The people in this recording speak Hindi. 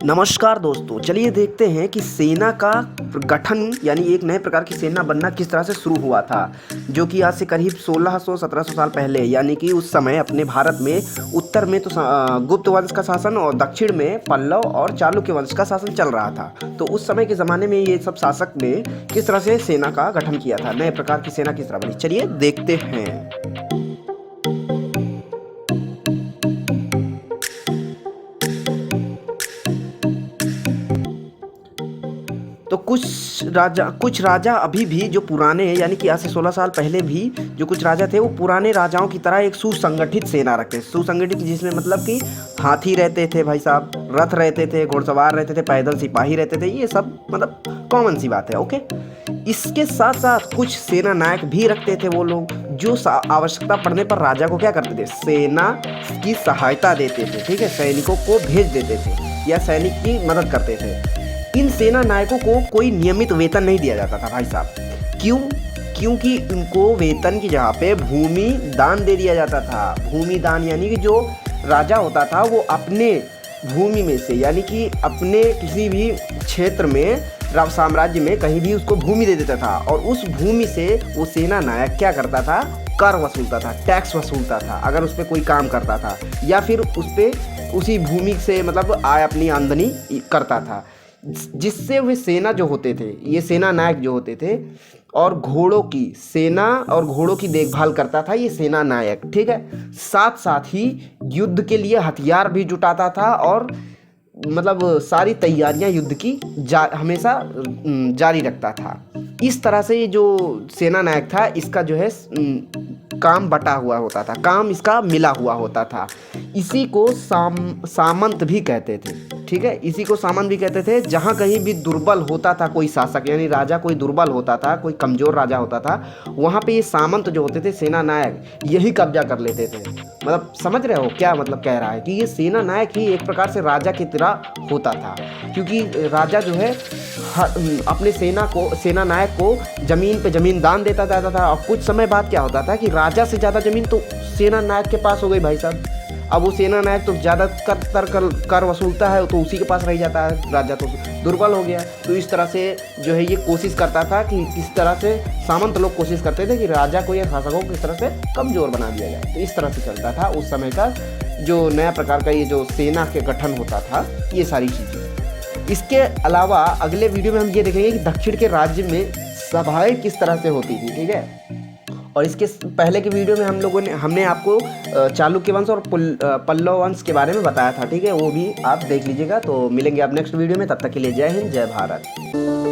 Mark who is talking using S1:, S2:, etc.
S1: नमस्कार दोस्तों, चलिए देखते हैं कि सेना का गठन यानी एक नए प्रकार की सेना बनना किस तरह से शुरू हुआ था, जो कि आज से करीब 1600-1700 साल पहले, यानी कि उस समय अपने भारत में उत्तर में तो गुप्त वंश का शासन और दक्षिण में पल्लव और चालुक्य वंश का शासन चल रहा था। तो उस समय के ज़माने में ये सब शासक ने किस तरह से सेना का गठन किया था, नए प्रकार की सेना किस तरह बनी, चलिए देखते हैं। तो कुछ राजा अभी भी जो पुराने यानी कि आज से 16 साल पहले भी जो कुछ राजा थे वो पुराने राजाओं की तरह एक सुसंगठित सेना रखते थे। सुसंगठित जिसमें मतलब कि हाथी रहते थे भाई साहब, रथ रहते थे, घुड़सवार रहते थे, पैदल सिपाही रहते थे, ये सब मतलब कॉमन सी बात है। ओके, इसके साथ साथ कुछ सेना नायक भी रखते थे वो लोग जो आवश्यकता पड़ने पर राजा को क्या करते थे, सेना की सहायता देते थे। ठीक है, सैनिकों को भेज देते थे या सैनिक की मदद करते थे। इन सेना नायकों को कोई नियमित वेतन नहीं दिया जाता था भाई साहब। क्यों? क्योंकि उनको वेतन की जगह पे भूमि दान दे दिया जाता था। भूमि दान यानी कि जो राजा होता था वो अपने भूमि में से यानी कि अपने किसी भी क्षेत्र में साम्राज्य में कहीं भी उसको भूमि दे देता था और उस भूमि से वो सेना नायक क्या करता था, कर वसूलता था, टैक्स वसूलता था अगर उस पर कोई काम करता था, या फिर उस पर उसी भूमि से मतलब आय अपनी आमदनी करता था, जिससे वे सेना जो होते थे, ये सेना नायक जो होते थे, और घोड़ों की सेना और घोड़ों की देखभाल करता था ये सेना नायक। ठीक है, साथ साथ ही युद्ध के लिए हथियार भी जुटाता था और मतलब सारी तैयारियां युद्ध की हमेशा जारी रखता था। इस तरह से ये जो सेना नायक था इसका जो है काम बटा हुआ होता था, काम इसका मिला हुआ होता था। इसी को सामंत भी कहते थे। ठीक है, इसी को सामंत भी कहते थे। जहाँ कहीं भी दुर्बल होता था कोई शासक यानी राजा, कोई दुर्बल होता था, कोई कमजोर राजा होता था, वहाँ पे ये सामंत जो होते थे सेना नायक यही कब्जा कर लेते थे। मतलब समझ रहे हो क्या मतलब कह रहा है कि ये सेना नायक ही एक प्रकार से राजा की तरह होता था, क्योंकि राजा जो है अपने सेना नायक को जमीन पे जमीन दान देता जाता था। और कुछ समय बाद क्या होता था कि राजा से ज़्यादा जमीन तो सेना नायक के पास हो गई भाई साहब। अब वो सेना नायक तो ज़्यादा कर वसूलता है तो उसी के पास रह जाता है, राजा तो दुर्बल हो गया। तो इस तरह से जो है ये कोशिश करता था कि किस तरह से सामंत लोग कोशिश करते थे कि राजा को या शासकों को किस तरह से कमज़ोर बना दिया जाए। तो इस तरह से चलता था उस समय का जो नया प्रकार का ये जो सेना के गठन होता था, ये सारी चीज़ें। इसके अलावा अगले वीडियो में हम ये देखेंगे कि दक्षिण के राज्य में सभाएं किस तरह से होती थी। ठीक है, और इसके पहले के वीडियो में हमने आपको चालुक्य वंश और पल्लव वंश के बारे में बताया था। ठीक है, वो भी आप देख लीजिएगा। तो मिलेंगे आप नेक्स्ट वीडियो में, तब तक के लिए जय हिंद, जय भारत।